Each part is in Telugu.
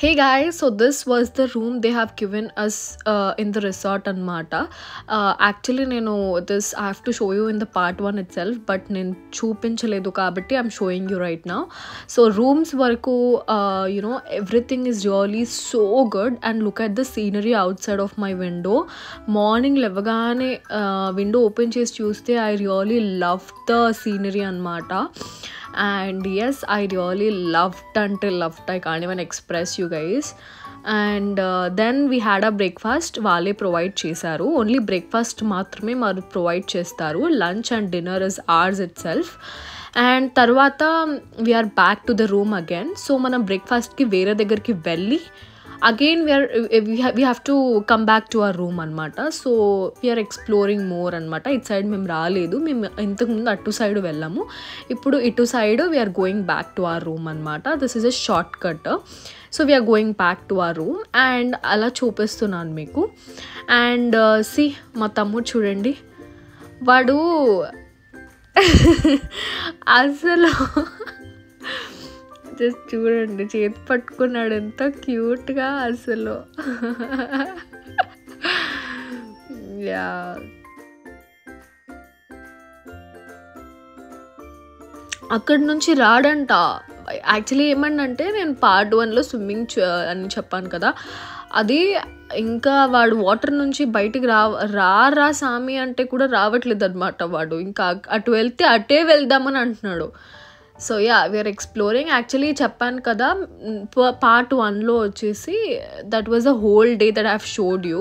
Hey guys, so this was the room they have given us in the resort anmata. Actually, I have to show you in the part 1 itself, but నేను చూపించలేదు కాబట్టి I'm showing you right now. So rooms వరకు everything is really so good, and look at the scenery outside of my window. Morning levagane window open చేసి చూస్తే I really loved the scenery anmata. And yes, I really loved I can't even express you guys. And then we had a breakfast. Wale provide chesaru, only breakfast maatrame maru provide chestaru. Lunch and dinner is ours itself. And tarvata we are back to the room again. So mana breakfast ki vera దగ్గరికి వెళ్ళి again we have to come back to our room anmata. So we are exploring more anmata. It side mem raaledu, mem intaku mundu attu side vellamu, ippudu itu side we are going back to our room anmata. This is a shortcut. So we are going back to our room and ala చూపిస్తున్నాను మీకు. And see మా తమ్ముడు చూడండి, వాడు అసలు జస్ట్ చూడండి చేతి పట్టుకున్నాడు, ఎంత క్యూట్గా అసలు. యా అక్కడి నుంచి రాడంట. యాక్చువల్లీ ఏమంటే నేను పార్ట్ 1లో స్విమ్మింగ్ అని చెప్పాను కదా, అది ఇంకా వాడు వాటర్ నుంచి బయటికి రా సామి అంటే కూడా రావట్లేదు అనమాట. వాడు ఇంకా అటు వెళ్తే అటే వెళ్దామని అంటున్నాడు. So yeah, we're exploring. Actually చెప్పాను కదా పార్ట్ 1లో వచ్చేసి that was a whole day that I have showed you.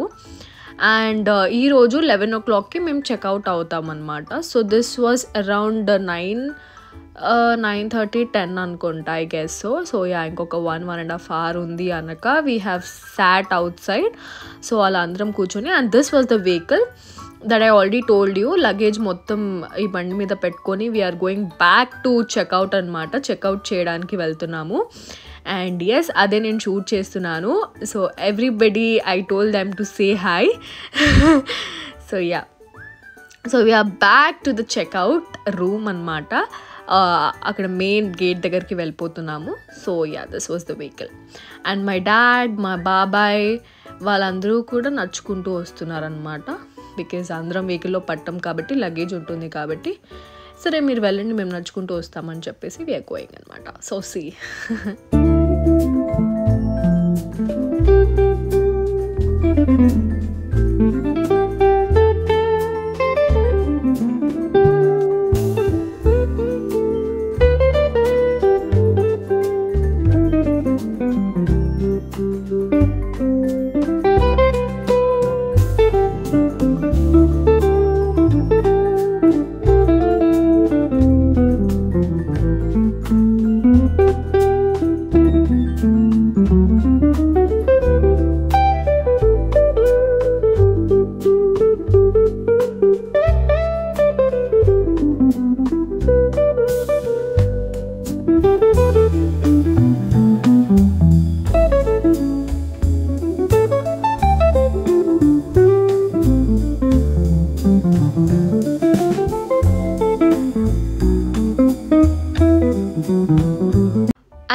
And ఈరోజు 11 o'clockకి మేము చెక్అవుట్ అవుతాం అనమాట. సో దిస్ వాజ్ అరౌండ్ 9:30, 10 అనుకుంటా ఐ గెస్. సో యా, ఇంకొక 1.5 hour ఉంది అనక we have sat outside. So అలా అందరం కూర్చొని, and this was the vehicle that I already told you. Luggage మొత్తం ఈ బండి మీద పెట్టుకొని we're going back to checkout అనమాట. చెక్అవుట్ చేయడానికి వెళ్తున్నాము. అండ్ ఎస్, అదే నేను షూట్ చేస్తున్నాను. So everybody I told them to say hi. So yeah, so we're back to the checkout room అనమాట. అక్కడ మెయిన్ గేట్ దగ్గరికి వెళ్ళిపోతున్నాము. So yeah, this was the vehicle. And my dad, మా బాబాయ్ వాళ్ళందరూ కూడా నడుచుకుంటూ వస్తున్నారనమాట. బికాజ్ అందరం వెహికల్లో పట్టం కాబట్టి, లగేజ్ ఉంటుంది కాబట్టి, సరే మీరు వెళ్ళండి మేము నడుచుకుంటూ వస్తామని చెప్పేసి వీఆర్ గోయింగ్ అనమాట. So see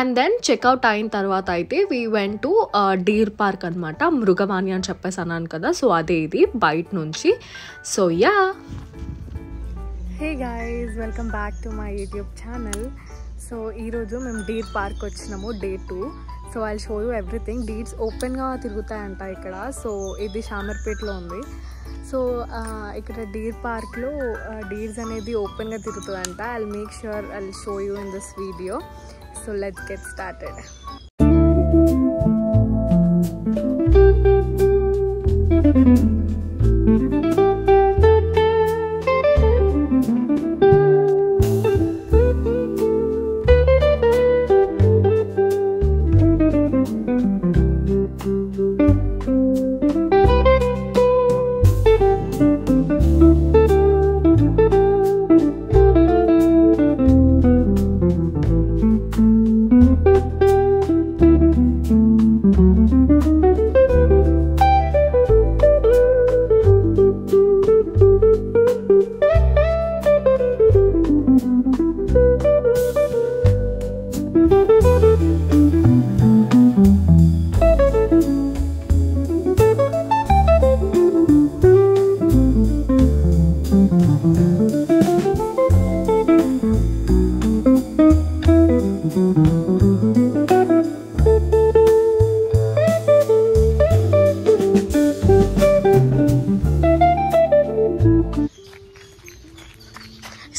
and then checkout అయిన తర్వాత అయితే we went to deer park అనమాట. మృగవాణి అని చెప్పేసి అన్నాను కదా, సో అదే ఇది బయట నుంచి. So yeah, hey guys, welcome back to my YouTube channel. So ఈరోజు మేము డీర్ పార్క్ వచ్చినాము, day 2. So I show you everything. Deers ఓపెన్గా తిరుగుతాయంట ఇక్కడ. సో ఇది షామర్పేట్లో ఉంది. సో ఇక్కడ డీర్ పార్క్లో డీర్స్ అనేది ఓపెన్గా తిరుగుతుందంట. I make sure I show you in this video. So let's get started.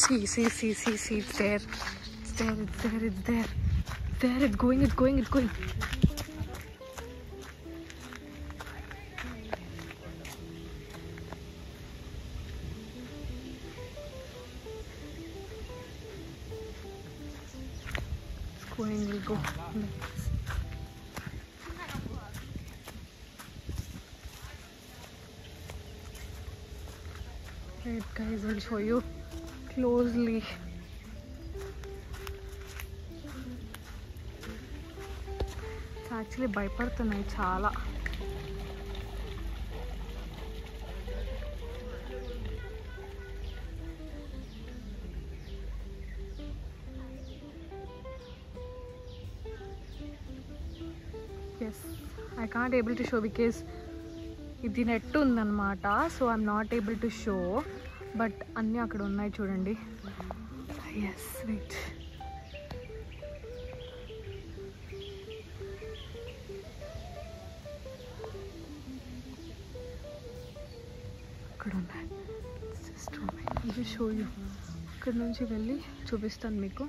See, it's there. It's there. It's going. It's going. We'll go. Wait guys, I'll show you closely. It's actually భయపడుతున్నాయి చాలా. Yes, I can't able to show because ఇది నెట్ ఉందన్నమాట. So I'm not able to show, but అన్నీ అక్కడ ఉన్నాయి చూడండి. Yes, wait. అక్కడ ఉన్నాయి. Just show you. అక్కడ నుంచి వెళ్ళి చూపిస్తాను మీకు.